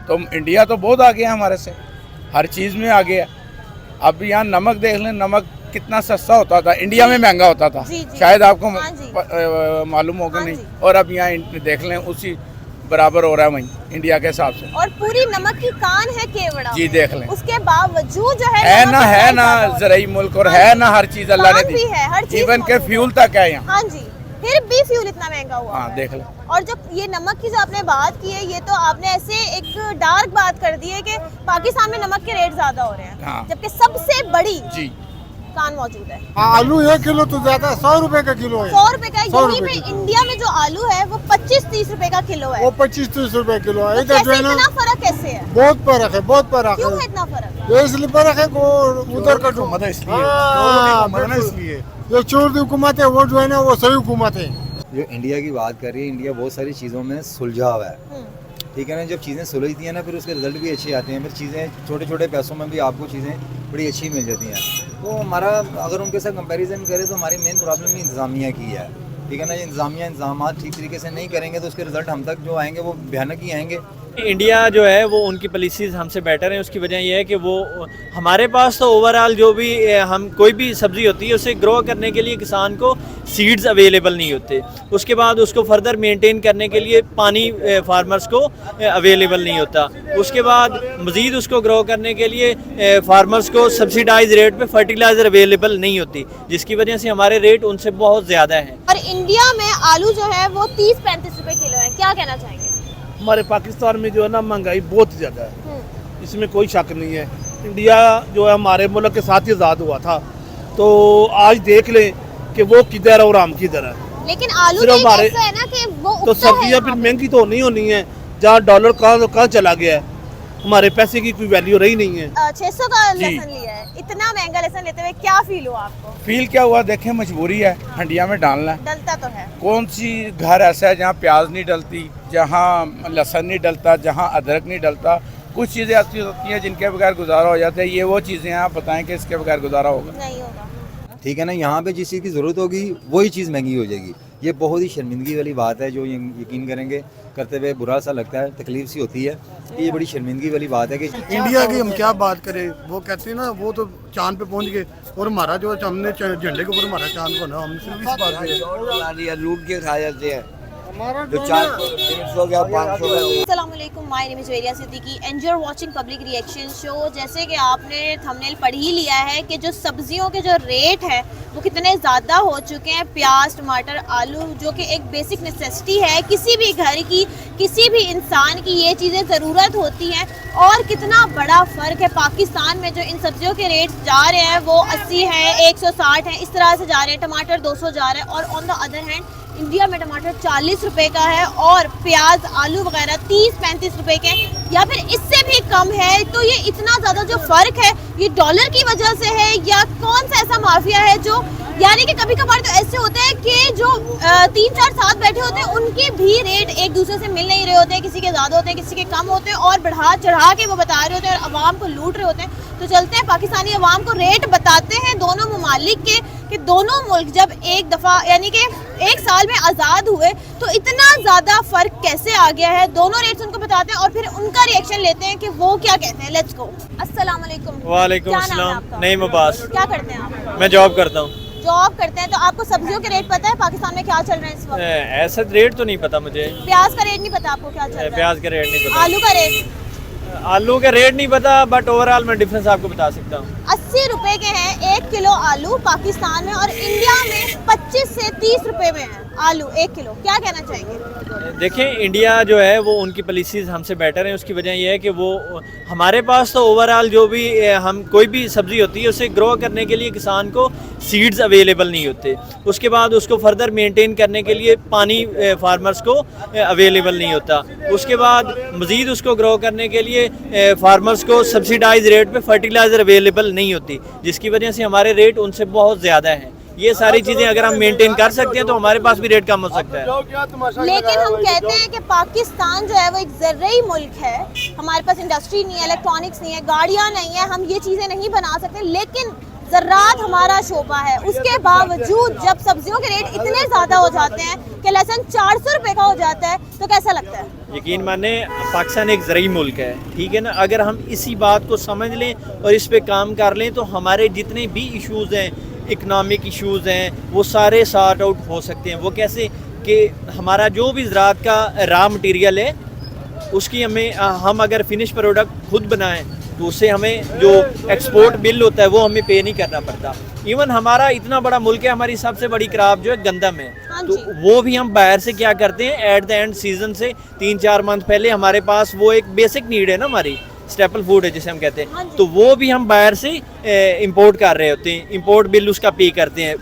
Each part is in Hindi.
तो इंडिया तो बहुत आगे है हमारे से, हर चीज़ में आगे है। अब यहाँ नमक देख लें, नमक कितना सस्ता होता था, इंडिया में महंगा होता था। जी, जी। शायद आपको हाँ मालूम होगा हाँ नहीं। जी। और अब यहाँ देख लें उसी बराबर हो रहा है वहीं इंडिया के हिसाब से। और पूरी नमक की कान है केवड़ा जी में। देख लें, उसके बावजूद जो है है नमक ना, का है प्राइस ना ज्यादा हो रहा है। ज़राई मुल्क, और हाँ है जी। ना हर चीज़ अल्लाह ने काम भी है, हर दी, चीज इवन के मौजूद है। फ्यूल तक है यहाँ। हाँ जी, फिर भी फ्यूल इतना महंगा हुआ हाँ है। देख लें। और जब ये नमक की जो आपने बात की है, ये तो आपने ऐसे एक डार्क बात कर दी है कि पाकिस्तान में नमक के रेट ज्यादा हो रहे हैं, हाँ। जबकि सबसे बड़ी जी कान मौजूद है। आलू 1 किलो तो ज्यादा 100 रुपए का किलो है। 100 रुपए का। 100 यहीं रुपए पे की। इंडिया में जो आलू है वो 25-30 रुपए का किलो है। वो 25-30 रुपए किलो है। तो इधर जो कैसे है ना इतना फर्क कैसे है? बहुत फर्क है, बहुत फर्क क्यों है है। इतना फर्क? ये इसलिए फर्क है को उधर का जो हुकूमत है इसलिए, हाँ, हुकूमत है बिल्कुल। इसलिए। ये चोर की हुकूमत है, वो जो है ना वो सही हुकूमत है। जो इंडिया की बात कर रही है, इंडिया बहुत सारी चीज़ों में सुलझा हुआ है, ठीक है ना। जब चीज़ें सुलझती हैं ना, फिर उसके रिजल्ट भी अच्छे आते हैं, फिर चीज़ें छोटे छोटे पैसों में भी आपको चीज़ें बड़ी अच्छी मिल जाती हैं। तो हमारा अगर उनके साथ कंपैरिजन करें तो हमारी मेन प्रॉब्लम ही इंतज़ामिया की है, ठीक है ना। ये इंतज़ाम ठीक तरीके से नहीं करेंगे तो उसके रिजल्ट हम तक जो आएंगे वो भयानक ही आएंगे। इंडिया जो है वो उनकी पॉलिसीज़ हमसे बेटर है। उसकी वजह यह है कि वो हमारे पास तो ओवरऑल जो भी हम कोई भी सब्ज़ी होती है उसे ग्रो करने के लिए किसान को सीड्स अवेलेबल नहीं होते। उसके बाद उसको फर्दर मेंटेन करने के लिए पानी फार्मर्स को अवेलेबल नहीं होता। उसके बाद मज़ीद उसको ग्रो करने के लिए फार्मर्स को सब्सिडाइज रेट पे फर्टिलाइज़र अवेलेबल नहीं होती, जिसकी वजह से हमारे रेट उनसे बहुत ज़्यादा हैं। और इंडिया में आलू जो है वो 30-35 रुपए किलो है, क्या कहना चाहेंगे? हमारे पाकिस्तान में जो है ना महंगाई बहुत ज़्यादा है, इसमें कोई शक नहीं है। इंडिया जो है हमारे मुल्क के साथ ही आज़ाद हुआ था, तो आज देख लें कि वो किधर है और हम किधर है। लेकिन आलू सिर्फ तो एक हमारे- ऐसा है ना कि वो तो उगता है सब्जियाँ फिर यहाँ पे। महंगी तो नहीं होनी है, जहाँ डॉलर कहाँ चला गया है, हमारे पैसे की कोई वैल्यू रही नहीं है। 600 का जी। लहसुन लिया है, इतना महंगा लहसुन लेते हुए क्या फील हुआ आपको? फील क्या हुआ, देखें मजबूरी है, हंडिया में डालना है। डलता तो है। कौन सी घर ऐसा है जहाँ प्याज नहीं डलती, जहाँ लहसुन नहीं डलता, जहाँ अदरक नहीं डलता। कुछ चीज़ें ऐसी होती हैं जिनके बगैर गुजारा हो जाता है। ये वो चीज़ें हैं, आप बताएं कि इसके बगैर गुजारा होगा? नहीं होगा। ठीक है ना। यहाँ पे जिस चीज़ की ज़रूरत होगी वही चीज़ महंगी हो जाएगी। ये बहुत ही शर्मिंदगी वाली बात है, जो यकीन करेंगे करते हुए बुरा सा लगता है, तकलीफ सी होती है कि ये बड़ी शर्मिंदगी वाली बात है कि इंडिया की हम क्या बात करें, वो कहते हैं ना वो तो चांद पे पहुंच गए, और हमारा जो हमने झंडे के ऊपर हमारा चांद बना, हम सिर्फ इस बात पे लूट के खा जाते हैं। हमारा जो 400 या 500 अस्सलामुअलैकुम, my name is Variya Siddiqui and you are watching public reaction show. जैसे कि आपने थंबनेल पढ़ ही लिया है कि जो सब्जियों के जो रेट है वो कितने ज़्यादा हो चुके हैं। प्याज, टमाटर, आलू, जो कि एक बेसिक नेसेसिटी है किसी भी घर की, किसी भी इंसान की, ये चीज़ें ज़रूरत होती हैं। और कितना बड़ा फ़र्क है, पाकिस्तान में जो इन सब्जियों के रेट जा रहे हैं वो 80 है, 160 है, इस तरह से जा रहे हैं। टमाटर 200 जा रहा है, और on the other hand India में टमाटर 40 रुपए का है, और प्याज, आलू वगैरह 30-35 रुपए के, या फिर इससे भी कम है। तो ये इतना ज़्यादा जो फ़र्क है, ये डॉलर की वजह से है या कौन सा ऐसा माफिया है जो, यानी कि कभी कभार तो ऐसे होते हैं कि जो 3-4 साथ बैठे होते हैं उनके भी रेट एक दूसरे से मिल नहीं रहे होते हैं, किसी के ज़्यादा होते हैं, किसी के कम होते हैं, और बढ़ा चढ़ा के वो बता रहे होते हैं और अवाम को लूट रहे होते हैं। तो चलते हैं पाकिस्तानी अवाम को रेट बताते हैं दोनों ममालिक के, कि दोनों मुल्क जब एक दफ़ा यानी कि एक साल में आज़ाद हुए तो इतना ज़्यादा फ़र्क कैसे आ गया है। दोनों रेट्स उनको बताते हैं और फिर उनका रिएक्शन लेते हैं कि वो क्या कहते हैं। Let's go. अस्सलाम वालेकुम। वालेकुम क्या नाम है अस्सलाम। आपका? नईम अब्बास। क्या करते हैं आप? मैं जॉब करता हूँ। जॉब करते हैं, तो आपको सब्जियों के रेट पता है पाकिस्तान में क्या चल रहे हैं इस वक्त? ऐसा रेट तो नहीं पता मुझे। प्याज का रेट नहीं पता आपको क्या चल रहा है? प्याज का रेट नहीं पता। आलू का रेट? आलू का रेट नहीं पता, बट ओवरऑल मैं डिफरेंस आपको बता सकता हूँ। 80 रुपए के हैं 1 किलो आलू पाकिस्तान में, और इंडिया में 25 से 30 रुपए में है आलू 1 किलो। क्या कहना चाहेंगे? देखें, इंडिया जो है वो उनकी पॉलिसीज़ हमसे बेटर है। उसकी वजह यह है कि वो हमारे पास तो ओवरऑल जो भी हम कोई भी सब्ज़ी होती है उसे ग्रो करने के लिए किसान को सीड्स अवेलेबल नहीं होते। उसके बाद उसको फर्दर मेंटेन करने के लिए पानी फार्मर्स को अवेलेबल नहीं होता। उसके बाद मज़ीद उसको ग्रो करने के लिए फार्मर्स को सब्सिडाइज रेट पे फर्टिलाइज़र अवेलेबल नहीं होती, जिसकी वजह से हमारे रेट उनसे बहुत ज़्यादा हैं। ये सारी चीज़ें अगर हम मेंटेन कर सकते हैं तो हमारे पास भी रेट कम हो सकता है। लेकिन हम कहते हैं कि पाकिस्तान जो है वो एक ज़र्री मुल्क है, हमारे पास इंडस्ट्री नहीं है, इलेक्ट्रॉनिक्स नहीं है, गाड़ियाँ नहीं है, हम ये चीज़ें नहीं बना सकते, लेकिन ज़राअत हमारा शोबा है, उसके बावजूद जब सब्जियों के रेट इतने ज़्यादा हो जाते हैं कि लहसुन 400 रुपये का हो जाता है, तो कैसा लगता है? यकीन माने पाकिस्तान एक ज़रूरी मुल्क है, ठीक है ना। अगर हम इसी बात को समझ लें और इस पे काम कर लें तो हमारे जितने भी इश्यूज़ हैं, इकनॉमिक इश्यूज़ हैं, वो सारे सॉर्ट आउट हो सकते हैं। वो कैसे कि हमारा जो भी ज़राअत का रॉ मटेरियल है उसकी हम अगर फिनिश प्रोडक्ट खुद बनाएं तो उससे हमें जो एक्सपोर्ट बिल होता है वो हमें पे नहीं करना पड़ता। इवन हमारा इतना बड़ा मुल्क है, हमारी सबसे बड़ी क्रॉप जो है गंदम है, हाँ तो जी। वो भी हम बाहर से क्या करते हैं, एट द एंड सीजन से 3-4 मंथ पहले हमारे पास वो एक बेसिक नीड है ना, हमारी स्टेपल फूड है जिसे हम कहते हाँ हैं, जी। तो वो भी हम बाहर से इंपोर्ट कर रहे होते हैं, इंपोर्ट बिल उसका पे करते हैं।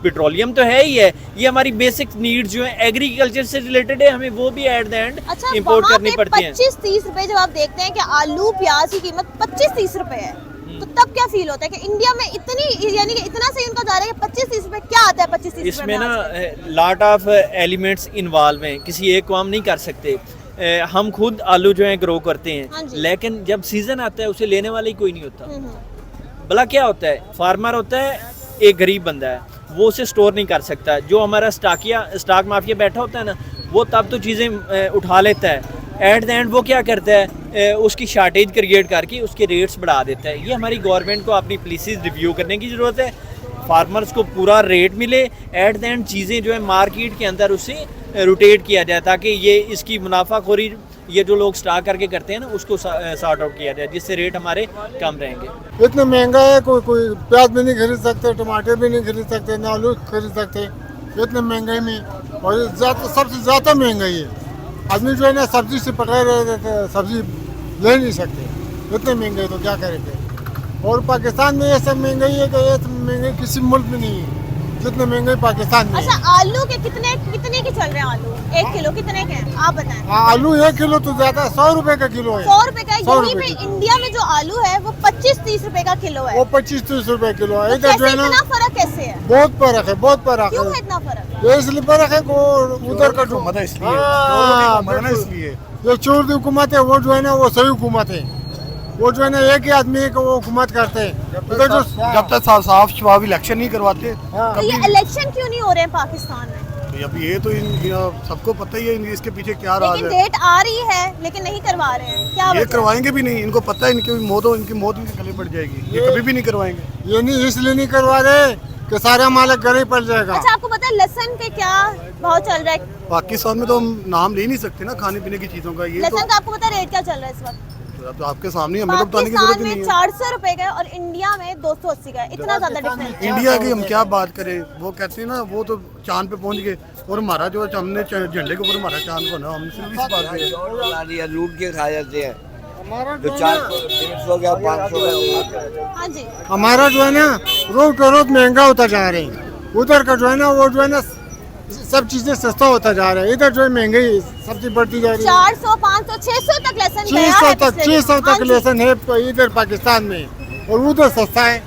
पेट्रोलियम तो है ही है, ये हमारी बेसिक नीड्स जो है एग्रीकल्चर से रिलेटेड है, हमें वो भी एट द एंड अच्छा, इंपोर्ट वहाँ करनी पे पड़ती है। 25-30 रुपए जब आप देखते हैं कि आलू प्याज की कीमत 25-30 रुपए है, तो तब क्या फील होता है कि इंडिया में इतनी, यानी कि इतना सही उनका जा रहा है कि 25-30 रुपए क्या आता है 25-30 इसमें ना लॉट ऑफ एलिमेंट्स इन्वॉल्व हैं, किसी एक को हम नहीं कर सकते। हम खुद आलू जो है ग्रो करते हाँ हैं, जी। लेकिन जब सीजन आता है उसे लेने वाला ही कोई नहीं होता। हम्म। भला क्या होता है, फार्मर होता है, एक गरीब बंदा है, वो उसे स्टोर नहीं कर सकता। जो हमारा स्टॉक माफिया बैठा होता है ना, वो तब तो चीज़ें उठा लेता है, एट द एंड वो क्या करता है, उसकी शार्टेज क्रिएट करके उसके रेट्स बढ़ा देता है। ये हमारी गवर्नमेंट को अपनी पॉलिसीज रिव्यू करने की ज़रूरत है, फार्मर्स को पूरा रेट मिले, एट द एंड चीज़ें जो है मार्केट के अंदर उससे रोटेट किया जाए, ताकि ये इसकी मुनाफाखोरी ये जो लोग स्टॉक करके करते हैं ना उसको सॉर्ट आउट किया जाए, जिससे रेट हमारे कम रहेंगे। इतना महंगा है, कोई प्याज भी नहीं खरीद सकते, टमाटर भी नहीं खरीद सकते, ना आलू खरीद सकते इतने महंगाई में। और सबसे ज़्यादा महंगाई है, आदमी जो है ना सब्जी से पकड़े रहे थे, सब्जी ले नहीं सकते, इतने महंगाई तो क्या करेंगे। और पाकिस्तान में ये सब महंगाई है कि ये महंगाई किसी मुल्क में नहीं है जितने महंगाई पाकिस्तान में। अच्छा, आलू के कितने के चल रहे हैं? आलू 1 किलो कितने के हैं आप बताएं? आलू 1 किलो तो ज़्यादा 100 रुपए का किलो है। 100 रुपए का। 100 यहीं पे रुपए इंडिया में जो आलू है वो 25-30 रुपए का किलो है। वो 25-30 रुपए किलो है। तो इधर जो कैसे है ना इतना फर्क कैसे है? बहुत फर्क है, बहुत फर्क क्यों है। है इतना फर्क? ये इसलिए फर्क है कि उधर का जो मदद इसलिए हाँ, मदद बिल्कुल। इसलिए जो चोर की हुकूमत है वो जो है ना वो सही हुकूमत है, वो जो है ना एक ही आदमी को वो हुकूमत करते हैं। उधर जो जब तक साफ शफाफ इलेक्शन नहीं करवाते हाँ। तो ये इलेक्शन क्यों नहीं हो रहे हैं पाकिस्तान में? तो अब ये तो सबको पता ही है इसके पीछे क्या राज लेकिन है। डेट आ रही है लेकिन नहीं करवा रहे हैं, क्या ये वजह? करवाएंगे भी नहीं, इनको पता है इनकी मौत इनके गले पड़ जाएगी, ये कभी भी नहीं करवाएंगे। ये नहीं इसलिए नहीं करवा रहे कि सारा मालिक घर ही पड़ जाएगा। अच्छा, आपको पता है लहसुन के क्या भाव चल रहा है? पाकिस्तान में तो हम नाम ले नहीं सकते ना खाने पीने की चीज़ों का, ये तो लहसुन का आपको पता है रेट क्या चल रहा है इस वक्त? तो आपके सामने हमें तो बताने की जरूरत पाकिस्तान ही में नहीं है। 400 रुपए का है और इंडिया में 280 का है, इतना ज्यादा डिफरेंस। इंडिया की हम क्या बात करें, वो कहते हैं ना वो तो चांद पे पहुंच गए, और हमारा जो हमने झंडे के ऊपर हमारा चांद बना, हमने सिर्फ इस बात पे बना लिया, लूट के खा जाते हैं। हमारा जो 400 का 500 का हाँ जी। हमारा जो है ना रोज का रोज महंगा होता जा रहे हैं। उधर का जो है ना वो जो है ना सब चीजें सस्ता होता जा रहा है, इधर जो है महंगाई सबसे बढ़ती जा रही है। 400, 500, 600 तक लहसुन गया है 600 तक पिछले 600 दिन। हाँ तक जी। लहसुन है इधर पाकिस्तान में, और उधर सस्ता है।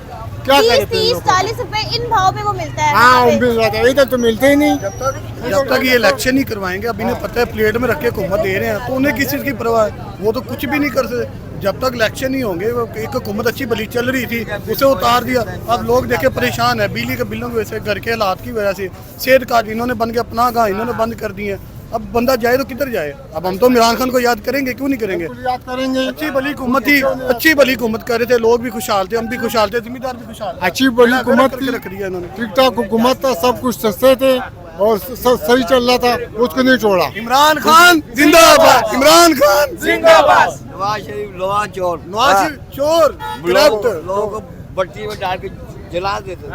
क्या 30, करें फिर 30, लोग? 40 रुपए इन भाव में वो मिलता है हाँ वहाँ पे। मिल जाता है, इधर तो मिलते ही नहीं। जब तक ये इलेक्शन नहीं करवाएंगे, अब इन्हें पता है प्लेट में रख के हुकूमत दे रहे हैं, तो उन्हें किस चीज़ की परवाह है, वो तो कुछ भी नहीं कर सकते। जब तक इलेक्शन नहीं होंगे, एक हुकूमत अच्छी भली चल रही थी उसे उतार दिया, अब लोग देखे परेशान है बिजली के बिलों की वजह से, घर के हालात की वजह से, सेहत कार्ड इन्होंने बंद किया, अपना कहा इन्होंने बंद कर दिए। अब बंदा जाए तो किधर जाए? अब हम तो इमरान खान को याद करेंगे, क्यों नहीं करेंगे? याद करेंगे। अच्छी भली हुकूमत थी, अच्छी भली हुकूमत कर रहे थे, लोग भी खुशहाल थे, हम भी खुशहाल थे, जिम्मेदार भी खुशहाल थे। अच्छी बड़ी हुकूमत करके रख दिया इन्होंने। ठीक ठाक हुकूमत था, सब कुछ सस्ते थे और सही चल रहा था, उसको नहीं छोड़ा। इमरान खान जिंदाबाद, इमरान खान जिंदाबाद। नवाज शरीफ लोहा चोर, नवाज शरीफ चोर, करप्ट। लोगों को भट्टी में डाल के जला देते थे।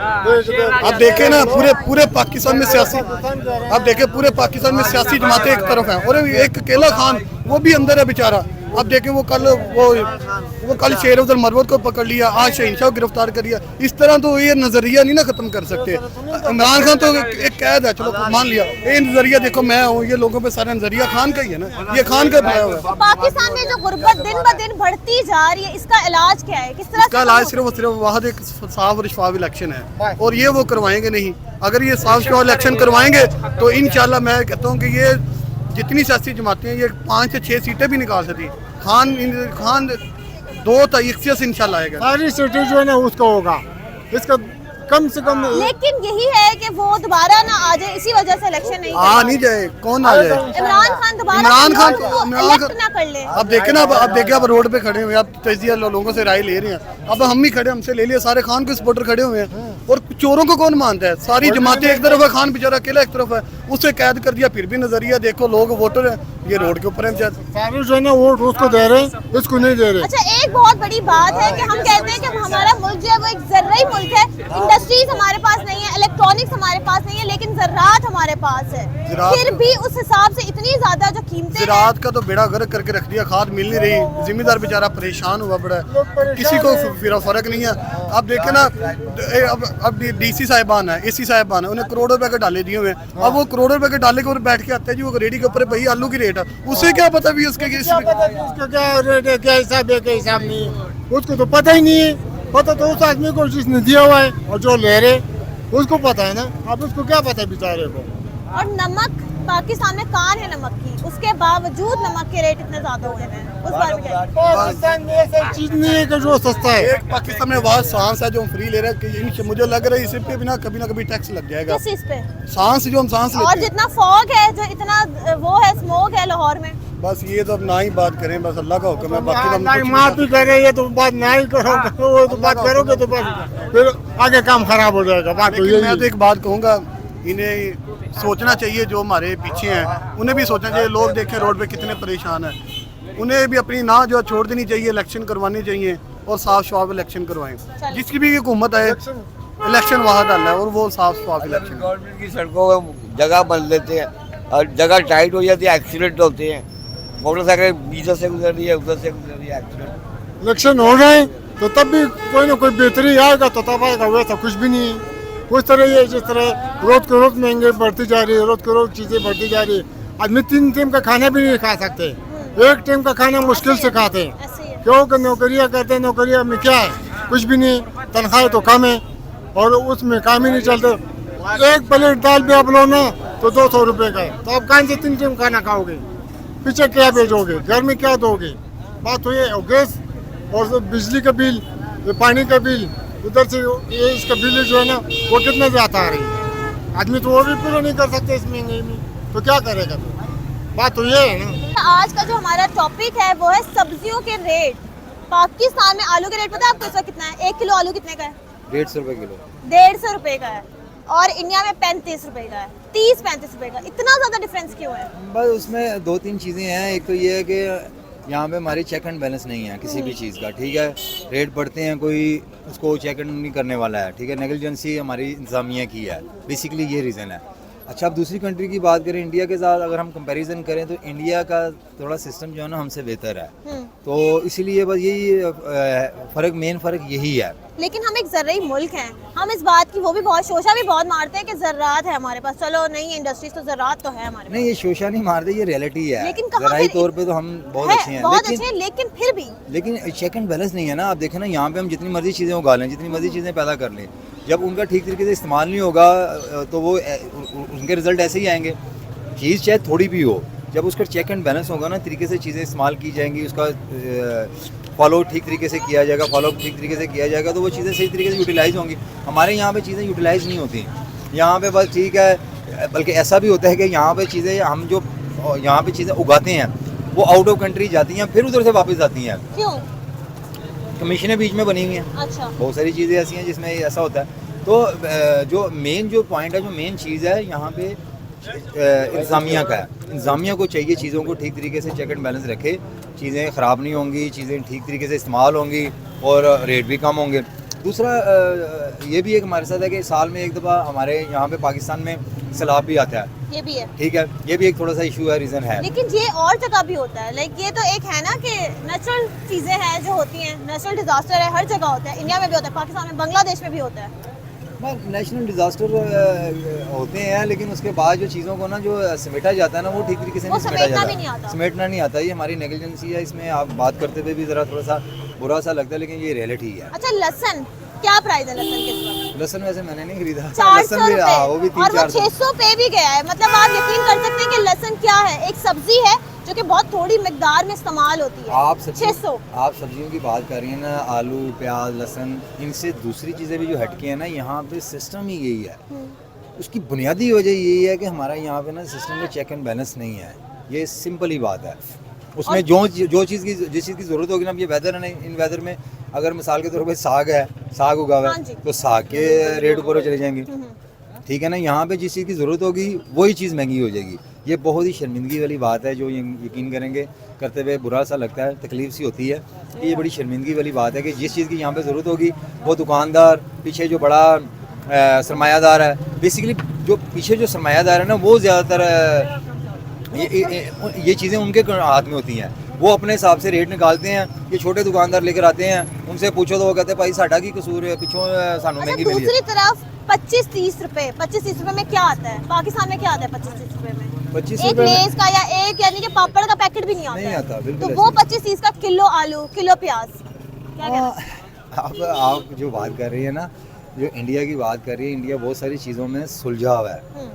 अब देखे ना पूरे पाकिस्तान में सियासी, अब देखे पूरे पाकिस्तान में सियासी जमातें एक तरफ हैं, और एक अकेला खान वो भी अंदर है बेचारा। अब देखें वो कल शेर अफजल मरवत को पकड़ लिया, आज शहनशाह को गिरफ्तार कर लिया। इस तरह तो ये नजरिया नहीं ना खत्म कर सकते। इमरान खान तो एक कैद है, चलो मान लिया, ये नजरिया देखो मैं हूँ, ये लोगों पे सारा नजरिया खान का ही है ना, ये खान का बनाया हुआ है। पाकिस्तान में जो गुर्बत दिन ब दिन बढ़ती जा रही है, इसका इलाज क्या है? किस तरह इसका इलाज सिर्फ और सिर्फ वाहद एक साफ और शफाफ इलेक्शन है, और ये वो करवाएंगे नहीं। अगर ये साफ शफाफ इलेक्शन करवाएंगे तो इंशाल्लाह मैं कहता हूँ कि ये जितनी सियासी जमातें हैं, ये 5 से 6 सीटें भी निकाल सकती। खान 2 तारीख से इंशाल्लाह आएगा। सारी सीटें जो है ना उसका होगा, इसका कम से कम लेकिन यही है कि वो दोबारा ना आ जाए, इसी वजह से इलेक्शन नहीं आ करवा नहीं रहे। जाए, कौन आ जाए? इमरान खान दोबारा इमरान खान इलेक्ट ना कर ले। अब देखे ना, अब देखे आप रोड पे खड़े हुए हैं, आप तजिया लोगों से राय ले रहे हैं। अब हम ही खड़े, हमसे ले लिए, सारे खान के सपोर्टर खड़े हुए हैं और चोरों को कौन मानता है? सारी जमातें एक तरफ है, खान बेचारा अकेला एक तरफ है, उसे कैद कर दिया। फिर भी नजरिया देखो, लोग वोटर है, ये रोड के ऊपर है बेचारे। सारे जो है ना वोट उसको दे रहे हैं, इसको नहीं दे रहे। अच्छा, एक बहुत बड़ी बात है कि हम कहते हैं कि हमारा मुल्क जो है वो एक ज़र्राई मुल्क है, इंडस्ट्रीज हमारे पास नहीं है, इलेक्ट्रॉनिक्स हमारे पास नहीं है, लेकिन ज़राअत हमारे पास है। ज़राअत- फिर भी उस हिसाब से इतनी ज्यादा जो कीमतें हैं, ज़राअत का तो बेड़ा गर्क करके रख दिया, खाद मिल नहीं रही, जिम्मेदार बेचारा परेशान हुआ पड़ा है, किसी को फिर फर्क नहीं है। आप देखे ना, अब डीसी साहिबान है, एसी साहिबान है, उन्हें करोड़ों रुपए के डाले दिए हुए हैं। अब वो करोड़ों रुपए के डाले के ऊपर बैठ के आते हैं जी, वो रेडी के ऊपर भाई आलू की रेट है, उसे क्या पता भी उसके उसका क्या रेट है, क्या हिसाब है, क्या हिसाब नहीं है, उसको तो पता ही नहीं है। पता तो उस आदमी को जिसने दिया हुआ है, और जो ले रहे उसको पता है ना। अब उसको क्या पता है बेचारे को। और नमक, पाकिस्तान में कान है नमक की, उसके बावजूद नमक के रेट इतने ज्यादा हुए हैं। उस बारे में क्या? पाकिस्तान में ऐसा चीज नहीं है कि जो सस्ता है। एक पाकिस्तान में आवाज सांस है जो हम फ्री ले रहे हैं, कि मुझे लग रहा है इसी पे बिना कभी ना कभी टैक्स लग जाएगा। किस चीज पे? सांस जो हम सांस और लेते हैं, जितना फॉग है, जो इतना वो है, स्मोक है लाहौर में, बस ये तो अब ना ही बात करें, बस अल्लाह का हुक्म है, बाकी तो हम कुछ माफ नहीं भी कर रहे हैं तो बात ना ही करो, वो तो बात करोगे तो बस फिर आगे काम खराब हो जाएगा। बात तो लेकिन यही मैं तो है। एक बात कहूँगा, इन्हें सोचना चाहिए, जो हमारे पीछे हैं उन्हें भी सोचना चाहिए। लोग देखें रोड पे कितने परेशान हैं, उन्हें भी अपनी ना जो छोड़ देनी चाहिए, इलेक्शन करवानी चाहिए और साफ शफाफ इलेक्शन करवाएं। जिसकी भी हुकूमत है, इलेक्शन वहाँ डालना है और वो साफ शफाफ इलेक्शन। गवर्नमेंट की सड़कों में जगह बन लेते हैं और जगह टाइट हो जाती है, एक्सीडेंट होते हैं। मोटरसाइकिल इधर से गुजर रही है, उधर से गुजर रही है, एक्सीडेंट। इलेक्शन हो रहे तो तब भी कोई ना कोई बेहतरी आएगा, तो तब आएगा, वैसा कुछ भी नहीं है। उस तरह ये जिस तरह रोज के रोज महंगे बढ़ती जा रही है, रोज के रोज चीजें बढ़ती जा रही है। आदमी 3 टाइम का खाना भी नहीं खा सकते, एक टाइम का खाना मुश्किल से खाते हैं। ऐसे ही है। क्योंकि नौकरियां करते हैं, नौकरियां में क्या है, कुछ भी नहीं, तनख्वाह तो कम है और उसमें काम ही नहीं चलते। एक प्लेट दाल भी आप लो ना तो 200 रुपए का है, तो आप कहाँ से 3 टाइम खाना खाओगे? पीछे क्या भेजोगे, घर में क्या दोगे? बात तो ये है। गैस और बिजली का बिल, पानी का बिल, उधर से ये इसका बिल जो है ना वो कितना ज्यादा आ रही है। आदमी तो वो भी पूरा नहीं कर सकते इस महंगाई में, तो क्या करेगा? बात तो ये है ना। आज का जो हमारा टॉपिक है वो है सब्जियों के रेट। पाकिस्तान में आलू के रेट पता है आपको इस वक्त कितना है? 1 किलो आलू कितने का है? 150 रुपये किलो। 150 रुपए का है। और इंडिया में 35 रुपए का है, 30-35 रुपए का। इतना ज्यादा डिफरेंस क्यों है? बस उसमें 2-3 चीज़ें हैं। एक तो ये है कि यहाँ पे हमारी चेक एंड बैलेंस नहीं है किसी भी चीज़ का, ठीक है। रेट बढ़ते हैं, कोई उसको चेक एंड नहीं करने वाला है, ठीक है। नेगलिजेंसी हमारी इंतजामिया की है, बेसिकली ये रीज़न है। अच्छा, अब दूसरी कंट्री की बात करें, इंडिया के साथ अगर हम कंपैरिजन करें तो इंडिया का थोड़ा सिस्टम जो है ना हमसे बेहतर है, तो इसीलिए बस यही मेन फ़र्क यही है। लेकिन हम एक ज़र्राई मुल्क हैं, हम इस बात की वो भी बहुत शोशा भी बहुत मारते हैं कि ज़राअत है हमारे पास। चलो नहीं, इंडस्ट्रीज तो ज़राअत तो है हमारे पास, नहीं, ये शोशा नहीं मारते, ये रियलिटी है। लेकिन कहाँ ज़राई फिर- तौर पे तो हम बहुत है, अच्छे हैं, बहुत अच्छे हैं, लेकिन फिर भी लेकिन चेक एंड बैलेंस नहीं है ना। आप देखें ना, यहाँ पे हम जितनी मर्जी चीज़ें उगा लें, जितनी मर्जी चीज़ें पैदा कर लें, जब उनका ठीक तरीके से इस्तेमाल नहीं होगा तो वो उनके रिजल्ट ऐसे ही आएंगे। चीज़ चाहे थोड़ी भी हो, जब उसका चेक एंड बैलेंस होगा ना, तरीके से चीज़ें इस्तेमाल की जाएंगी, उसका फॉलो ठीक तरीके से किया जाएगा, फॉलो ठीक तरीके से किया जाएगा, तो वो चीज़ें सही तरीके से यूटिलाइज़ होंगी। हमारे यहाँ पे चीज़ें यूटिलाइज़ नहीं होती यहाँ पे, बस ठीक है। बल्कि ऐसा भी होता है कि यहाँ पे चीज़ें हम जो यहाँ पे चीज़ें उगाते हैं वो आउट ऑफ कंट्री जाती हैं, फिर उधर से वापस आती हैं। क्यों? कमीशनें बीच में बनी हुई हैं, अच्छा, बहुत सारी चीज़ें ऐसी हैं जिसमें ऐसा होता है। तो जो मेन जो पॉइंट है, जो मेन चीज़ है यहाँ पे इंतज़ामिया का है। इंतज़ामिया को चाहिए चीज़ों को ठीक तरीके से चेक एंड बैलेंस रखे, चीज़ें ख़राब नहीं होंगी, चीज़ें ठीक तरीके से इस्तेमाल होंगी और रेट भी कम होंगे। दूसरा ये भी एक हमारे साथ है कि साल में एक दफ़ा हमारे यहाँ पे पाकिस्तान में सैलाब भी आता है, ये भी है। ठीक है। ये भी एक थोड़ा सा इशू है, रीज़न है। लेकिन ये और जगह भी होता है, लाइक ये तो एक है ना कि नेचुरल चीज़ें हैं जो होती हैं, नेचुरल डिजास्टर है, हर जगह होता है। इंडिया में भी होता है, पाकिस्तान में, बांग्लादेश में भी होता है। नेशनल डिजास्टर होते हैं, लेकिन उसके बाद जो चीज़ों को ना जो समेटा जाता है ना, वो ठीक तरीके से वो नहीं समेटा समेटना भी नहीं जाता, आता। समेटना नहीं आता। ये हमारी नेगलिजेंसी है, इसमें आप बात करते हुए भी ज़रा थोड़ा सा बुरा सा लगता है, लेकिन ये रियलिटी है। अच्छा, लहसन क्या प्राइस है लहसन के इस वक्त? लहसन वैसे मैंने नहीं खरीदा, 400 लहसन भी, हाँ, वो भी रुपए और वो 300-400। 600 पे भी गया है। मतलब आप यकीन कर सकते हैं कि लहसन क्या है, एक सब्जी है जो जो कि बहुत थोड़ी मिकदार में इस्तेमाल होती है। आप 600। आप सब्जियों की बात कर रही हैं ना, आलू प्याज लहसुन, इनसे दूसरी चीज़ें भी जो हटके हैं ना, यहाँ पे सिस्टम ही यही है। उसकी बुनियादी वजह यही है कि हमारा यहाँ पे ना सिस्टम में चेक एंड बैलेंस नहीं है। ये सिंपल ही बात है। उसमें जो चीज़ की जिस चीज़ की ज़रूरत होगी ना, अब ये वेदर है ना, इन वेदर में अगर मिसाल के तौर पर साग है, साग उगा हुआ हाँ है जी। तो साग के रेट ऊपर चले जाएंगे, ठीक है ना। यहाँ पे जिस चीज़ की ज़रूरत होगी वही चीज़ महंगी हो जाएगी। ये बहुत ही शर्मिंदगी वाली बात है, जो यकीन करेंगे करते हुए बुरा सा लगता है, तकलीफ सी होती है कि ये बड़ी शर्मिंदगी वाली बात है कि जिस चीज़ की यहाँ पे ज़रूरत होगी वो दुकानदार पीछे जो बड़ा सरमायादार है, बेसिकली जो पीछे जो सरमायादार है ना, वो ज़्यादातर ये चीज़ें उनके हाथ में होती हैं। वो अपने हिसाब से रेट निकालते हैं। ये छोटे दुकानदार लेकर आते हैं, उनसे पूछो तो वो कहते हैं भाई साडा की कसूर है, पिछों सानू अच्छा, महंगी मिली है। दूसरी तरफ 25-30 रुपए, 25-30 रुपए में क्या आता है? पाकिस्तान में क्या आता है 25-30 रुपए में? 25 एक रुपए में लेस का या एक यानी कि पापड़ का पैकेट भी नहीं आता नहीं है। आता, बिल्कुल तो वो ऐसे। 25-30 का किलो आलू, किलो प्याज, क्या कहना? आप जो बात कर रही है ना, जो इंडिया की बात कर रही है, इंडिया बहुत सारी चीज़ों में सुलझा हुआ है,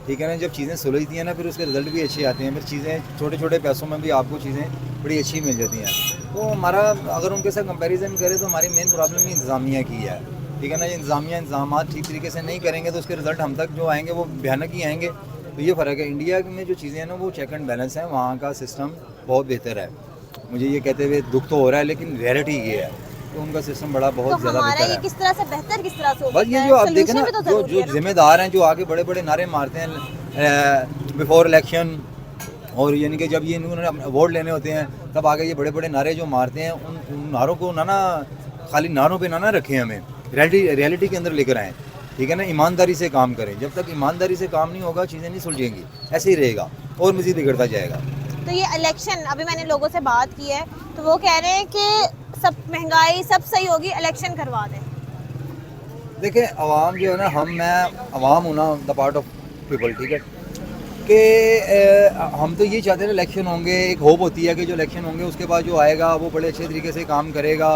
ठीक है ना। जब चीज़ें सुलझती हैं ना, फिर उसके रिजल्ट भी अच्छे आते हैं, फिर चीज़ें छोटे छोटे पैसों में भी आपको चीज़ें बड़ी अच्छी मिल जाती हैं। तो हमारा अगर उनके साथ कंपैरिजन करें तो हमारी मेन प्रॉब्लम ही इंतज़ामिया की है, ठीक है ना। ये इंतज़ाम ठीक तरीके से नहीं करेंगे तो उसके रिजल्ट हम तक जो आएंगे वो भयानक ही आएंगे। तो ये फ़र्क है। इंडिया में जो चीज़ें हैं ना, वो चेक एंड बैलेंस है, वहाँ का सिस्टम बहुत बेहतर है। मुझे ये कहते हुए दुख तो हो रहा है, लेकिन रियलिटी ये है तो उनका सिस्टम बड़ा बहुत तो ज़्यादा हमारा बेहतर ये है। किस तरह से बेहतर, किस तरह से हो बस सकता ये है? जो आप देखें ना, Solution भी तो जो ज़रूरी है ना? जिम्मेदार हैं, जो आगे बड़े बड़े नारे मारते हैं बिफोर इलेक्शन, और यानी कि जब ये इन्होंने वोट लेने होते हैं तब आगे ये बड़े बड़े नारे जो मारते हैं, उन नारों को ना खाली नारों पे ना रखें, हमें रियलिटी के अंदर लेकर आएँ, ठीक है ना। ईमानदारी से काम करें। जब तक ईमानदारी से काम नहीं होगा चीज़ें नहीं सुलझेंगी, ऐसे ही रहेगा और मज़ीद बिगड़ता जाएगा। तो ये इलेक्शन, अभी मैंने लोगों से बात की है तो वो कह रहे हैं कि सब महंगाई सब सही होगी, इलेक्शन करवा दें। देखिए अवाम जो है ना, मैं अवाम हूँ ना, द पार्ट ऑफ पीपल, ठीक है, कि हम तो ये चाहते हैं इलेक्शन होंगे, एक होप होती है कि जो इलेक्शन होंगे उसके बाद जो आएगा वो बड़े अच्छे तरीके से काम करेगा,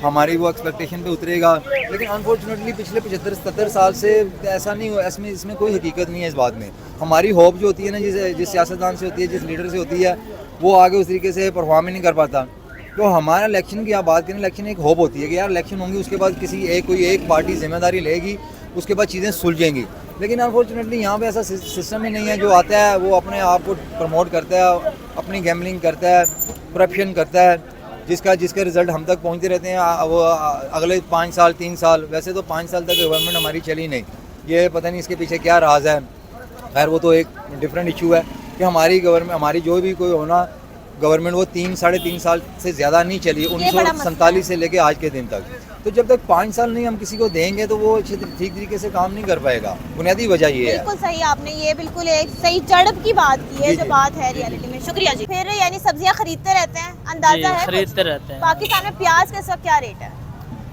हमारी वो एक्सपेक्टेशन पे उतरेगा। लेकिन अनफॉर्चुनेटली पिछले 75-77 साल से ऐसा नहीं हुआ। इसमें कोई हकीकत नहीं है इस बात में। हमारी होप जो होती है ना, जिस सियासतदान से होती है, जिस लीडर से होती है, वो आगे उस तरीके से परफॉर्म ही नहीं कर पाता। तो हमारा इलेक्शन की आप बात करें, इलेक्शन एक होप होती है कि यार इलेक्शन होंगे, उसके बाद कोई एक पार्टी जिम्मेदारी लेगी, उसके बाद चीज़ें सुलझेंगी। लेकिन अनफॉर्चुनेटली यहाँ पे ऐसा सिस्टम ही नहीं है। जो आता है वो अपने आप को प्रमोट करता है, अपनी गैम्बलिंग करता है, करप्शन करता है, जिसका रिजल्ट हम तक पहुँचते रहते हैं। वो अगले 5 साल 3 साल, वैसे तो 5 साल तक गवर्नमेंट हमारी चली नहीं, ये पता नहीं इसके पीछे क्या राज है। खैर वो तो एक डिफरेंट इशू है कि हमारी गवर्नमेंट, हमारी जो भी कोई होना गवर्नमेंट, वो 3-3.5 साल से ज़्यादा नहीं चली, 1947 से लेके आज के दिन तक। तो जब तक 5 साल नहीं हम किसी को देंगे तो वो ठीक तरीके से काम नहीं कर पाएगा। बुनियादी वजह ये है। बिल्कुल सही, आपने ये बिल्कुल एक सही जड़प की बात की है, जो बात है रियलिटी में। शुक्रिया जी। फिर यानी सब्जियां खरीदते रहते हैं, अंदाजा है खरीदते रहते हैं। पाकिस्तान में प्याज का इस वक्त क्या रेट है?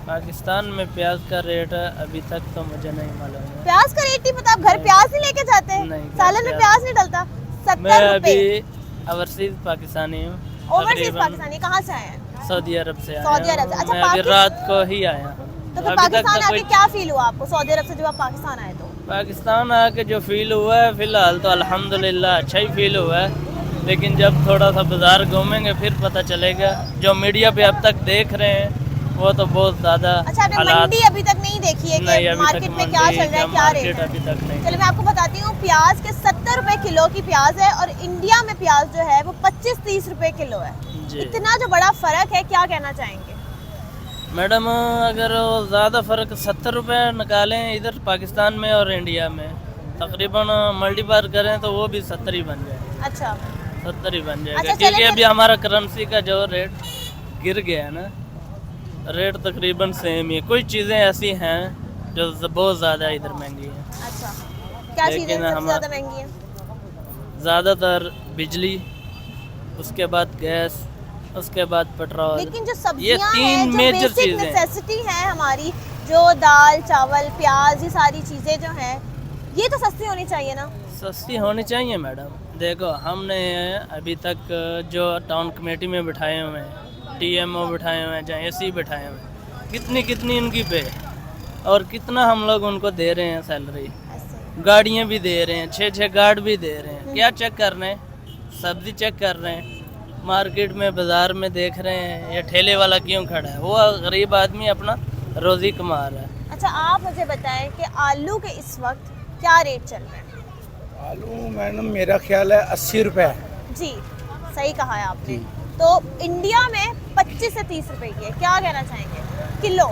पाकिस्तान में प्याज का रेट अभी तक तो मुझे नहीं मालूम है। प्याज का रेट नहीं पता? आप घर प्याज नहीं लेके जाते हैं? नहीं, सालन में प्याज नहीं डलता? मैं 70 रुपए। अभी ओवरसीज पाकिस्तानी हूँ। ओवरसीज पाकिस्तानी कहाँ से आए हैं? सऊदी अरब से आया सऊदी अरब से। अच्छा, मैं अभी रात को ही आया। तो फिर अभी तक पाकिस्तान तो आके कोई क्या फील हुआ आपको सऊदी अरब से जब आप पाकिस्तान आए तो? पाकिस्तान आके जो फील हुआ है फिलहाल तो अल्हम्दुलिल्लाह अच्छा ही फील हुआ है, लेकिन जब थोड़ा सा बाजार घूमेंगे फिर पता चलेगा। जो मीडिया पे अब तक देख रहे हैं वो तो बहुत ज़्यादा अच्छा, आपने मंडी अभी तक नहीं देखी है नहीं, कि अभी मार्केट तक में क्या चल रहा है, क्या रेट मार्केट है? अभी तक नहीं। चलो मैं आपको बताती हूँ, प्याज के 70 रुपए किलो की प्याज है और इंडिया में प्याज जो है वो 25-30 रुपए किलो है। जी। इतना जो बड़ा फर्क है, क्या कहना चाहेंगे? मैडम अगर ज़्यादा फ़र्क 70 रुपये निकालें इधर पाकिस्तान में और इंडिया में, तकरीबन मल्टीप्लाई करें तो वो भी 70 ही बन जाए। अच्छा, 70 ही बन जाएगा। अच्छा, क्योंकि चलें अभी हमारा करेंसी का जो रेट गिर गया है ना, रेट तकरीबन सेम ही है। कुछ चीज़ें ऐसी हैं जो बहुत ज़्यादा इधर महंगी हैं। अच्छा, क्या चीज़ें लेकिन सबसे हम- ज़्यादा महंगी है? ज़्यादातर बिजली, उसके बाद गैस, उसके बाद पेट्रोल। लेकिन जो ये सब्जियां 3 हैं, जो मेजर बेसिक चीज़ें हैं। नेसेसिटी है हमारी, जो दाल चावल प्याज, ये सारी चीज़ें जो हैं, ये तो सस्ती होनी चाहिए ना? सस्ती होनी चाहिए मैडम। देखो हमने अभी तक जो टाउन कमेटी में बिठाए हुए हैं, TMO बिठाए हुए हैं, जहाँ AC बिठाए हुए हैं, कितनी उनकी पे और कितना हम लोग उनको दे रहे हैं सैलरी। ऐसे। गाड़ियाँ भी दे रहे हैं, 6 गार्ड भी दे रहे हैं। क्या चेक कर रहे हैं? सब्जी चेक कर रहे हैं, मार्केट में बाजार में देख रहे हैं ये ठेले वाला क्यों खड़ा है, वो गरीब आदमी अपना रोजी कमा रहा है। अच्छा, आप मुझे बताएं कि आलू के इस वक्त क्या रेट चल रहे हैं? आलू मैडम मेरा ख्याल है 80 रुपये। जी, सही कहा है आपने। तो इंडिया में 25 से 30 रुपए की है, क्या कहना चाहेंगे किलो?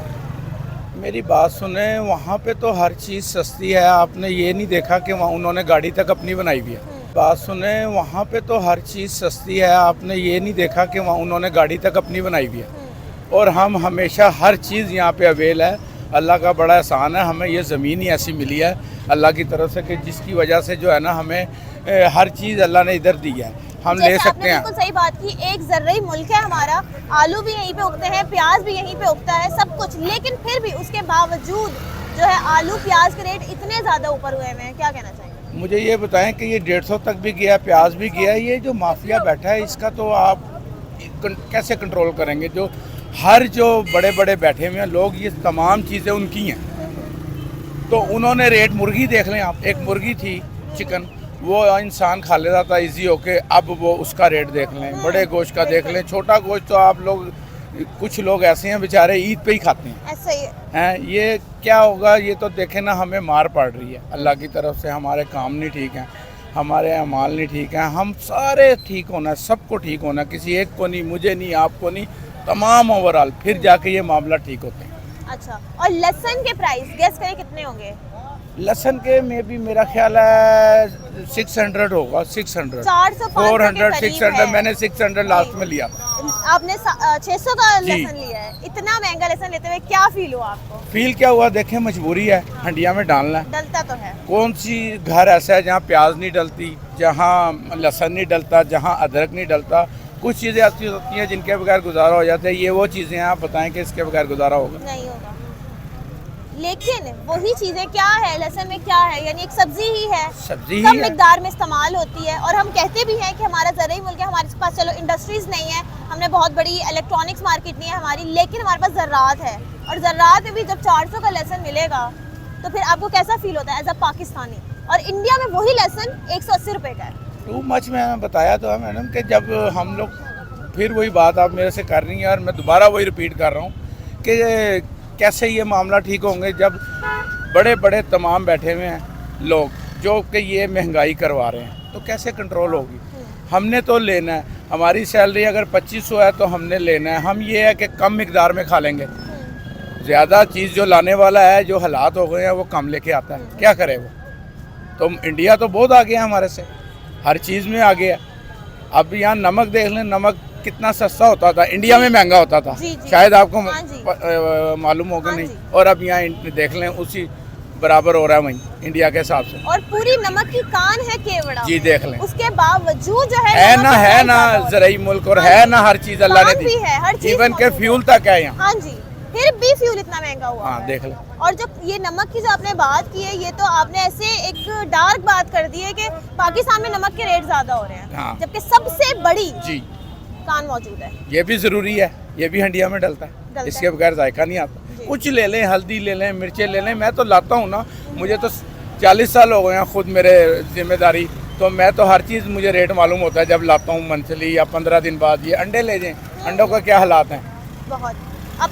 मेरी बात सुने, वहाँ पे तो हर चीज़ सस्ती है। आपने ये नहीं देखा कि वहाँ उन्होंने गाड़ी तक अपनी बनाई हुई है। बात सुने, वहाँ पे तो हर चीज़ सस्ती है। आपने ये नहीं देखा कि वहाँ उन्होंने गाड़ी तक अपनी बनाई हुई है। और हम हमेशा हर चीज़ यहाँ पे अवेल है। अल्लाह का बड़ा एहसान है, हमें ये ज़मीन ही ऐसी मिली है अल्लाह की तरफ से कि जिसकी वजह से जो है ना हमें हर चीज़ अल्लाह ने इधर दी है, हम ले सकते हैं। बिल्कुल सही बात की। एक ज़र्री मुल्क है हमारा, आलू भी यहीं पे उगते हैं, प्याज भी यहीं पे उगता है, सब कुछ। लेकिन फिर भी उसके बावजूद जो है आलू प्याज के रेट इतने ज़्यादा ऊपर हुए हैं, क्या कहना चाहिए? मुझे ये बताएं कि ये 150 तक भी गया, प्याज भी गया। ये जो माफिया बैठा है इसका तो आप कैसे कंट्रोल करेंगे? जो हर जो बड़े बड़े बैठे हुए हैं लोग, ये तमाम चीज़ें उनकी हैं। तो उन्होंने रेट, मुर्गी देख लें आप, एक मुर्गी थी चिकन, वो इंसान खा लेता था इजी होके, अब वो उसका रेट देख लें। बड़े गोश्त का देख लें, छोटा गोश्त तो आप लोग, कुछ लोग ऐसे हैं बेचारे ईद पे ही खाते हैं। ऐसा ही हैं, ये क्या होगा? ये तो देखें ना, हमें मार पड़ रही है अल्लाह की तरफ से। हमारे काम नहीं ठीक हैं, हमारे अमाल नहीं ठीक हैं। हम सारे ठीक होना है, सबको ठीक होना है, किसी एक को नहीं, मुझे नहीं, आपको नहीं, तमाम ओवरऑल, फिर जाके ये मामला ठीक होते हैं। अच्छा, और लहसुन के प्राइस गेस करें कितने होंगे? लहसन के में भी मेरा ख्याल है 600 होगा, 600, 400, 400, 600। मैंने 600 लास्ट में लिया। आपने 600 का लहसुन लिया है। इतना महंगा लहसुन लेते हुए क्या फील हुआ आपको? फील क्या हुआ? देखें, मजबूरी है, हंडिया में डालना है। डलता तो है। कौन सी घर ऐसा है जहाँ प्याज नहीं डलती, जहाँ लहसन नहीं डलता, जहाँ अदरक नहीं डलता? कुछ चीज़ें ऐसी होती हैं जिनके बगैर गुजारा हो जाता है। ये वो चीज़ें हैं, आप बताएं कि इसके बगैर गुजारा होगा? नहीं होगा। लेकिन वही चीज़ें क्या है, लहसुन में क्या है? यानी एक सब्जी ही है, सब्जी कम ही है। मिकदार में इस्तेमाल होती है। और हम कहते भी हैं कि हमारा ज़रूरी मुल्क है, हमारे पास चलो इंडस्ट्रीज़ नहीं है, हमने बहुत बड़ी इलेक्ट्रॉनिक्स मार्केट नहीं है हमारी, लेकिन हमारे पास ज़राअत है। और ज़राअत में भी जब 400 का लहसुन मिलेगा तो फिर आपको कैसा फील होता है एज अ पाकिस्तानी? और इंडिया में वही लहसुन 180 रुपये का है। Too much. मैंने बताया तो है मैडम कि जब हम लोग, फिर वही बात आप मेरे से कर रही हैं और मैं दोबारा वही रिपीट कर रहा हूँ कि कैसे ये मामला ठीक होंगे जब बड़े बड़े तमाम बैठे हुए हैं लोग जो कि ये महंगाई करवा रहे हैं, तो कैसे कंट्रोल होगी? हमने तो लेना है, हमारी सैलरी अगर 2500 है तो हमने लेना है। हम ये है कि कम मिकदार में खा लेंगे, ज़्यादा चीज़ जो लाने वाला है, जो हालात हो गए हैं, वो कम लेके आता है, क्या करे वो? तो इंडिया तो बहुत आगे है हमारे से, हर चीज़ में आगे है। अब यहाँ नमक देख लें, नमक कितना सस्ता होता था, इंडिया में महंगा होता था, शायद आपको मालूम होगा नहीं। और अब यहाँ देख लें, उसी बराबर हो रहा है वहीं इंडिया के हिसाब से। और पूरी नमक की कान है केवड़ा, जी देख लें, उसके बावजूद जो है ना ज़राई मुल्क, और है ना हर चीज़ अल्लाह ने दी, इवन के फ्यूल तक है यहाँ। हाँ जी, फिर भी फ्यूल इतना महंगा हुआ। हाँ देख लें। और जो ये नमक की जो आपने बात की है, ये तो आपने ऐसे एक डार्क बात कर दी है कि पाकिस्तान में नमक के रेट ज्यादा हो रहे हैं। हाँ। जबकि सबसे बड़ी जी कान मौजूद है। ये भी ज़रूरी है, ये भी हंडिया में डलता है, इसके बगैर जायका नहीं आता। कुछ ले लें, हल्दी ले लें, मिर्चें ले लें, मैं तो लाता हूँ ना, मुझे तो 40 साल हो गए हैं खुद मेरे जिम्मेदारी, तो मैं तो हर चीज़ मुझे रेट मालूम होता है जब लाता हूँ मंथली या 15 दिन बाद। ये अंडे ले जाएं, अंडों का क्या हालात हैं? बहुत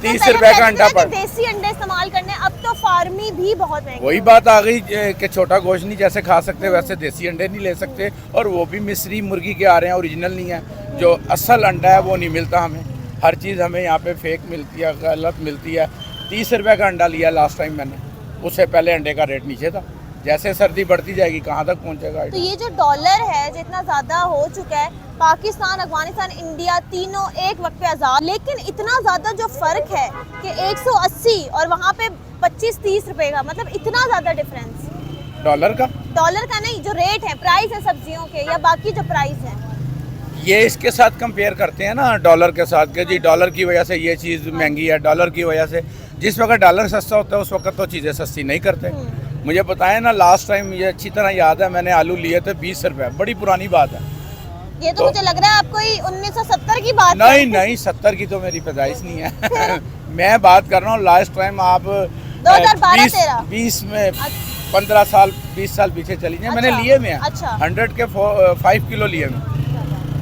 30 रुपए का अंडा पर। देसी अंडे इस्तेमाल करने, अब तो फार्मी भी बहुत महंगे। वही बात आ गई कि छोटा गोश्त नहीं जैसे खा सकते, वैसे देसी अंडे नहीं ले सकते। और वो भी मिस्री मुर्गी के आ रहे हैं, ओरिजिनल नहीं है। जो असल अंडा है वो नहीं मिलता हमें, हर चीज़ हमें यहाँ पे फेक मिलती है, गलत मिलती है। 30 रुपए का अंडा लिया लास्ट टाइम मैंने, उससे पहले अंडे का रेट नीचे था। जैसे सर्दी बढ़ती जाएगी कहाँ तक पहुँचेगा? तो ये जो डॉलर है जितना ज़्यादा हो चुका है, पाकिस्तान, अफगानिस्तान, इंडिया तीनों एक वक्त पे आज़ाद, लेकिन इतना ज़्यादा जो फ़र्क है कि 180 और वहाँ पे 25-30 रुपए का, मतलब इतना ज़्यादा डिफरेंस। डॉलर का नहीं, जो रेट है, प्राइस है सब्जियों के या बाकी जो प्राइस है, ये इसके साथ कंपेयर करते हैं ना डॉलर के साथ कि जी डॉलर की वजह से ये चीज़ महंगी है, डॉलर की वजह से। जिस वक्त डॉलर सस्ता होता है उस वक्त तो चीज़ें सस्ती नहीं करते। मुझे बताएं ना, लास्ट टाइम मुझे अच्छी तरह याद है, मैंने आलू लिए थे 20 रुपए, बड़ी पुरानी बात है। ये तो मुझे लग रहा है आपको 1970 की बात नहीं 70 की तो मेरी पैदाइश नहीं है। मैं बात कर रहा हूँ लास्ट टाइम, आप 2012-13 में 15 साल 20 साल पीछे चली जाए। मैंने लिए में 100 के 5 किलो लिए में,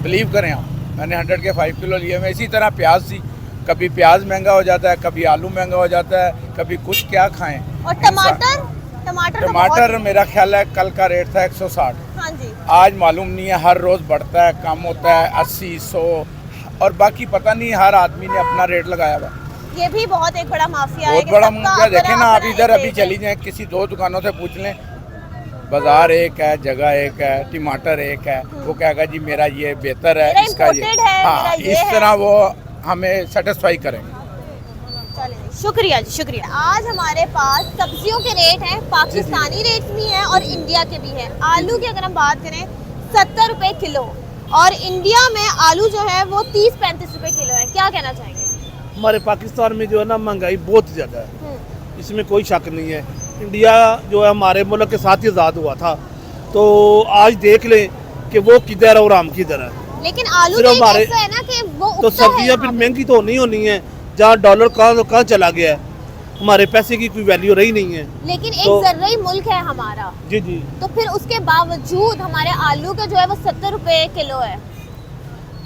बिलीव करें आप, मैंने 100 के 5 किलो लिए मैं। इसी तरह प्याज थी, कभी प्याज महंगा हो जाता है, कभी आलू महंगा हो जाता है, कभी कुछ क्या खाएं। और टमाटर टमाटर तो टमाटर मेरा ख्याल है कल का रेट था 160, हाँ जी, आज मालूम नहीं है, हर रोज़ बढ़ता है कम होता है 80 100 और बाकी पता नहीं, हर आदमी ने अपना रेट लगाया हुआ। ये भी बहुत एक बड़ा माफिया है बहुत कि बड़ा सबका मुद्दा। देखें ना, आप अपना इधर एक अभी रेट है। चली जाएं, किसी 2 दुकानों से पूछ लें, बाजार एक है, जगह एक है, टमाटर एक है, वो कहेगा जी मेरा ये बेहतर है, मेरा इसका ये, imported है, हाँ, मेरा ये इस है। तरह वो हमें सेटिस्फाई करेंगे। चलें, शुक्रिया जी, शुक्रिया। आज हमारे पास सब्जियों के रेट हैं, पाकिस्तानी रेट्स भी हैं और इंडिया के भी हैं। आलू की अगर हम बात करें 70 रुपए किलो और इंडिया में आलू जो है वो 30-35 रुपए किलो है। क्या कहना चाहेंगे? हमारे पाकिस्तान में जो है ना महंगाई बहुत ज़्यादा है, इसमें कोई शक नहीं है। इंडिया जो है हमारे मुल्क के साथ ही आज़ाद हुआ था, तो आज देख लें कि वो किधर है और हम किधर है। लेकिन आलू सिर्फ तो एक हमारे- ऐसा है ना कि वो तो उगता है सब्जियाँ फिर यहाँ पे। महंगी तो नहीं होनी है, जहाँ डॉलर कहाँ चला गया है, हमारे पैसे की कोई वैल्यू रही नहीं है। लेकिन एक तो- जर्री मुल्क है हमारा, जी जी, तो फिर उसके बावजूद हमारे आलू का जो है वो 70 रुपए किलो है।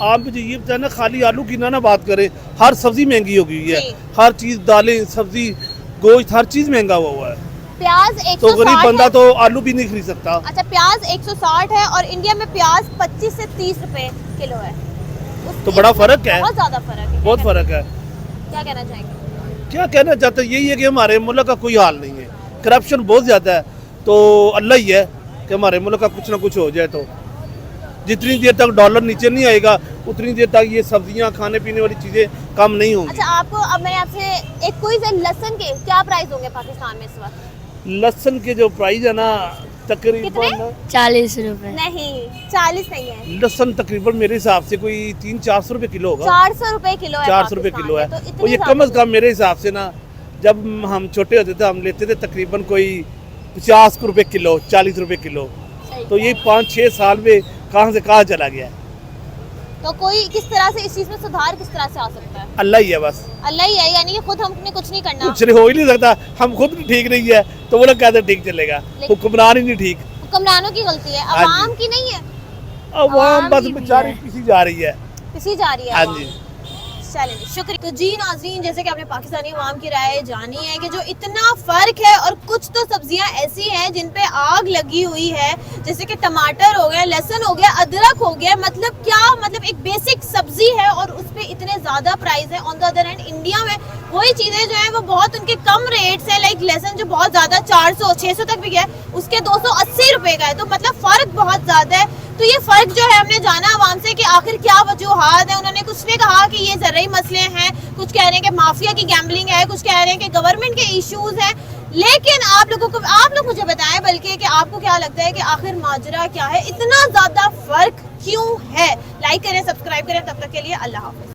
आप मुझे ये बताए ना, खाली आलू की ना बात करें, हर सब्जी महंगी हो गई है, जी। हर चीज़, दालें, सब्जी, गोश्त, हर चीज़ महंगा हुआ है। प्याज 160 तो गरीब बंदा है। तो आलू भी नहीं खरीद सकता। अच्छा, प्याज 160 है और इंडिया में प्याज 25 से 30 रुपए किलो है। तो बड़ा फर्क है, बहुत ज्यादा फर्क है। बहुत फर्क है। क्या कहना चाहेंगे? क्या कहना चाहते हैं, यही है कि हमारे मुल्क का कोई हाल नहीं है, करप्शन बहुत ज़्यादा है। तो अल्लाह ही है कि हमारे मुल्क का कुछ ना कुछ हो जाए। तो जितनी देर तक डॉलर नीचे नहीं आएगा उतनी देर तक ये सब्जियां, खाने पीने वाली चीज़ें कम नहीं होंगी। अच्छा, आपको अब मैं आपसे एक क्विज है, लहसुन के क्या प्राइस होंगे पाकिस्तान में इस वक्त? लहसुन के जो प्राइस है ना, तकरीबन 40 रुपए। नहीं, 40 नहीं है, लहसुन तकरीबन मेरे हिसाब से कोई 300-400 रुपए किलो होगा। 400 रुपए किलो है। 400 रुपए पाकिस्तान किलो है। में, तो तो ये इतनी कम अज़ ज्यादा कम मेरे हिसाब से ना, जब हम छोटे होते थे हम लेते थे तकरीबन कोई 50 रुपए किलो, 40 रुपए किलो। सही तो है। ये 5-6 साल में कहाँ से कहाँ चला गया है। तो कोई किस तरह से इस चीज में सुधार किस तरह से आ सकता है? अल्लाह ही है बस, अल्लाह ही है, यानी कि खुद हमने कुछ नहीं करना। कुछ हो ही नहीं सकता। हम खुद भी ठीक नहीं है तो वो लोग कहते ठीक चलेगा, हुक्मरान ही नहीं ठीक। हुक्मरानों की गलती है, हाँ जी। अवाम की नहीं है। अब वहाँ आवाम बस की भी बेचारी है। किसी जा रही है। किसी जा रही है हाँ अवाम। जी। चलिए, शुक्रिया। तो जी नाज़रीन, जैसे कि आपने पाकिस्तानी अवाम की राय जानी है कि जो इतना फ़र्क है, और कुछ तो सब्जियां ऐसी हैं जिन पे आग लगी हुई है, जैसे कि टमाटर हो गया, लहसुन हो गया, अदरक हो गया। मतलब क्या, मतलब एक बेसिक सब्जी है और उस पे इतने ज़्यादा प्राइस है। On the other hand India में वही चीज़ें जो है वो बहुत उनके कम रेट्स हैं। लाइक लहसुन जो बहुत ज़्यादा 400-600 तक भी गया, उसके 280 रुपए का है। तो मतलब फ़र्क बहुत ज़्यादा है। तो ये फ़र्क जो है हमने जाना अवाम से कि आखिर क्या वजूहात है। उन्होंने कुछ ने कहा कि ये ज़रूरी मसले हैं, कुछ कह रहे हैं कि माफिया की गैम्बलिंग है, कुछ कह रहे हैं कि गवर्नमेंट के इश्यूज हैं। लेकिन आप लोग मुझे बताएं बल्कि कि आपको क्या लगता है कि आखिर माजरा क्या है, इतना ज़्यादा फ़र्क क्यों है? लाइक करें, सब्सक्राइब करें। तब तक के लिए अल्लाह हाफ़िज़।